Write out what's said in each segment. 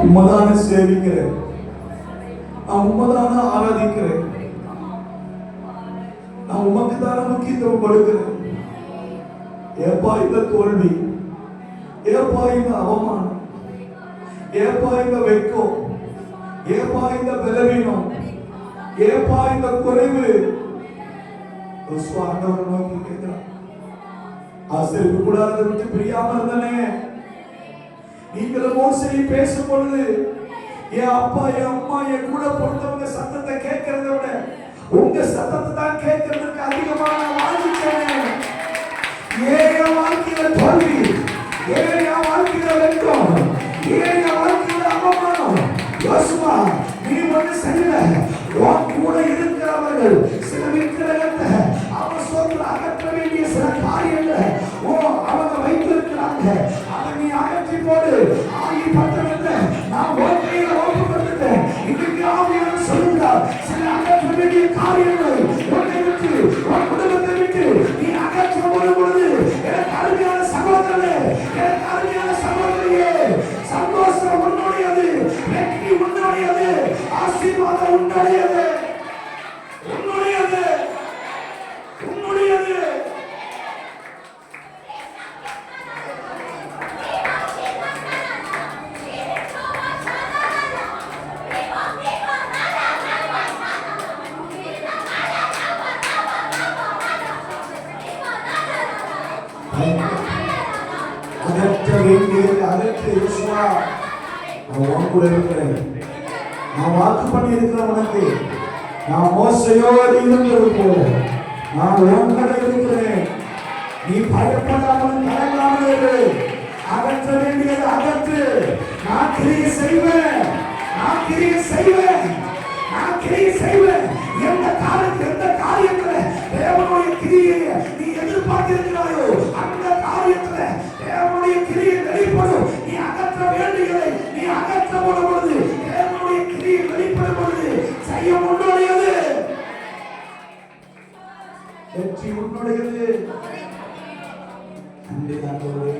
உம்மதான சேவிக்கிறேன், நான் உம்மதான ஆராதிக்கிறேன், நான் உமக்கு தான முக்கியத்துவம் கொடுக்கிறேன். ஏப்பா இந்த தோல்வி, ஏப்பா இந்த அவமானம், ஏப்பா இந்த வெட்கம், ஏப்பா இந்த பலவீனம், ஏப்பா இந்த குறைவு? ஆண்டவர் நோக்கி கேட்கிறான். ஆசிரியப்பு கூடாரத்தை விட்டு பிரியாம இருந்தனே, நீங்களும் மோசையை பேசும் பொழுது என் அப்பா என் அம்மா என் கூட பொறுத்தவங்க சத்தத்தை கேட்கறத விட உங்க சத்தத்தை தான் கேட்கறதுக்கு அதிகமா நான் வாழ்ந்துட்டேன். ஏன் என் வாழ்க்கையில தோல்வி, ஏன் என் வாழ்க்கையில வெட்கம், ஏன் என் வாழ்க்கையில அவமானம்? யோசுவா, நீ ஒண்ணு செய்யல, உன் கூட இருக்கிறவர்கள் சில விக்கிரகத்தை அவன் சொல்ற அகற்ற வேண்டிய சில காரியங்களை அவங்க வைத்திருக்கிறாங்க, அதை நீ அகற்றி போடு. ஆகி பட்டணத்தை நான் ஓட்டையில ஓப்பு கொடுத்துட்டேன். இன்னைக்கு ஆவியானவர் சொல்லுகிறார், சில அகற்ற வேண்டிய காரியங்களை உன்னை விட்டு உன் குடும்பத்தை விட்டு நீ அகற்ற பொழுது எனக்கு அருமையான சகோதரனே, எனக்கு அருமையான சகோதரியே, சந்தோஷம் உன்னுடையது, வெற்றி உன்னுடையது, ஆசீர்வாதம் உன்னுடையது, உன்னுடையது, உன்னுடையது. அகற்ற வேண்டியது அகற்ற. யோசுவா, நான் உன் கூட இருக்கிறேன், நான் வாக்கு பண்ணி இருக்கிறேன் உனக்கு. நான் மோசையோடு இருந்தது போல நான் உன் கூட இருக்கிறேன். நீ பயப்படாமல் கலங்காமல் இரு. அகற்ற வேண்டியது அகற்று. நான் கிரியை செய்வேன், நான் கிரியை செய்வேன், நான் கிரியை செய்வேன். எந்த காரியத்துல தேவனுடைய கிரியை நீ எதிர்பார்த்திருக்கிறாயோ அந்த காரியத்துல தேவனுடைய கிரியை வெளிப்படும். நீ அகற்ற வேண்டியதை நீ அகற்றப்படும் பொழுது தேவனுடைய கிரியை வெளிப்படும் பொழுது செய்ய உன்னுடையது, வெற்றி உன்னுடையது. நன்றி ஆண்டவரே,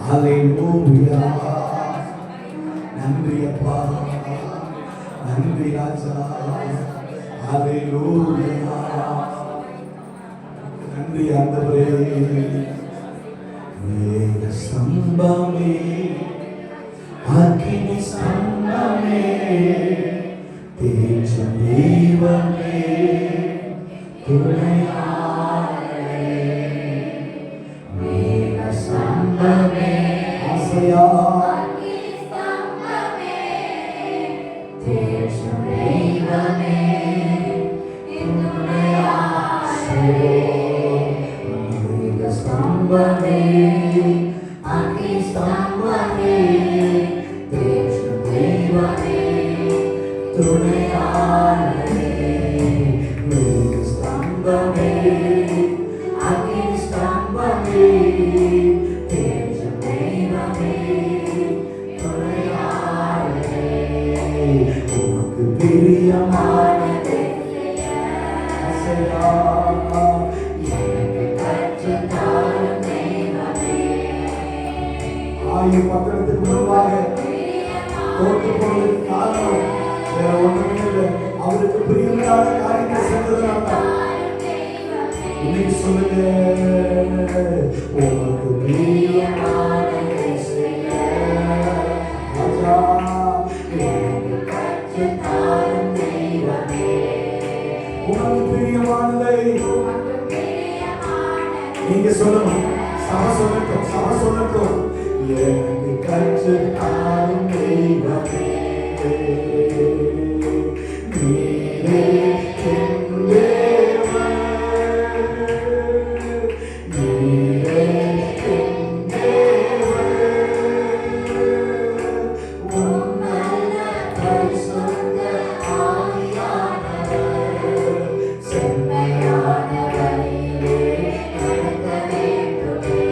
ஹல்லேலூயா. நன்றி அப்பா, நன்றி ராஜா, ஹல்லேலூயா. நன்றி ஆண்டவரே. மேக ஸ்தம்பமே, அக்கினி ஸ்தம்பமே, தேஜ தெய்வமே, துணையாளரே. மேக ஸ்தம்பமே, ஆசையா, அக்கினி ஸ்தம்பமே, தேஜ தெய்வமே, துணையாளரே. மேக ஸ்தம்பமே, அக்கினி ஸ்தம்பமே, தேஜ தெய்வமே, துணையாளரே. மேக ஸ்தம்பமே, அக்கினி ஸ்தம்பமே, தேஜ தெய்வமே, துணையாளரே. உமக்கு பிரியமானதை ஆசையா எனக்கு கற்றுத் தாரும் தெய்வமே. ஆயுள் பக்கத்துக்கு முன்பாக தோற்று போனதுக்கு காரணம் வேற ஒண்ணுமே இல்லை, அவருக்கு பிரியமில்லாத காரியத்தை செஞ்சதுனால. இன்னைக்கு சொல்லுங்க, உமக்கு பிரியமானதை செய்ய ராஜா எனக்கு கற்றுத் தாரும் தெய்வமே. உமக்கு பிரியமானதை நீங்க சொல்லணும். சபை சொல்லட்டும், சபை சொல்லட்டும். எனக்கு கற்றுத் தாரும் தெய்வமே, நீரே என் தேவன், நீரே என் தேவன். உம் நல்ல பரிசுத்த ஆவியானவர் செம்மையான வழியிலே நடத்த வேண்டுமே,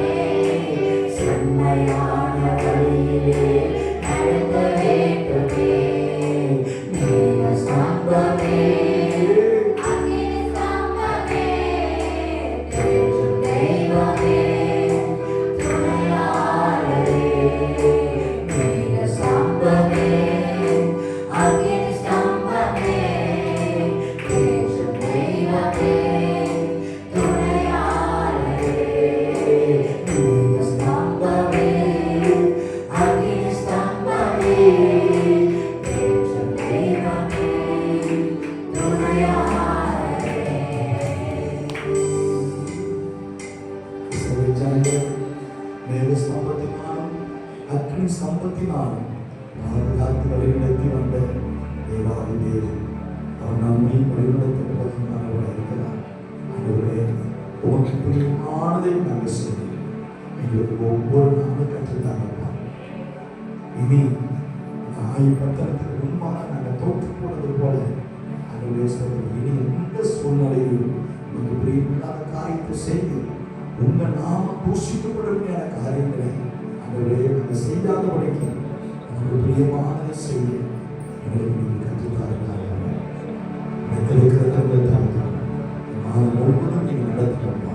செம்மையான வழியிலே நடத்த வேண்டுமே. மேக ஸ்தம்பமே, அக்கினி ஸ்தம்பமே, தேஜ தெய்வமே, துணையாளரே. மேக ஸ்தம்பமே, ஸ்தம்பத்தினாலும் அக்னி ஸ்தம்பத்தினாலும் பாதுகாத்து வழிநடத்தி வந்த தேவாதி தேவன் அவர் நம்மை வழிநடத்தப்படுவதாக இருக்கிறார். ஆண்டவரே, உமக்கு பிரியமானதை நாங்கள் செய்ய எங்களுக்கு ஒவ்வொரு நாளும் கற்றுத்தாங்கப்பா. இனி ஆயுபத்திரத்துக்கு முன்பாக நாங்கள் தோற்று போனது போல ஆண்டவரே சொல்றோம், இனி எந்த சூழ்நிலையில் உமக்கு பிரியமில்லாத காரியத்தை செய்து உங்க நாம தூஷிக்கப்படுமையான காரியங்களை ஆண்டவரே நாங்கள் செய்யாதபடிக்கு நமக்கு பிரியமானதை செய்ய எங்களுக்கு நீங்கள் கற்றுத்தாருங்க. இருக்கிற தாழ்த்தான் மாதம் முழுவதும் நீங்கள் நடத்தப்பா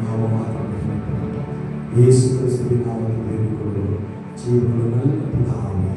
நாமமாக இயேசு கிறிஸ்துவின் நாமத்தில் வேண்டிக் கொள்வோம். ஜீவனுள்ள நல்ல பிதாவே.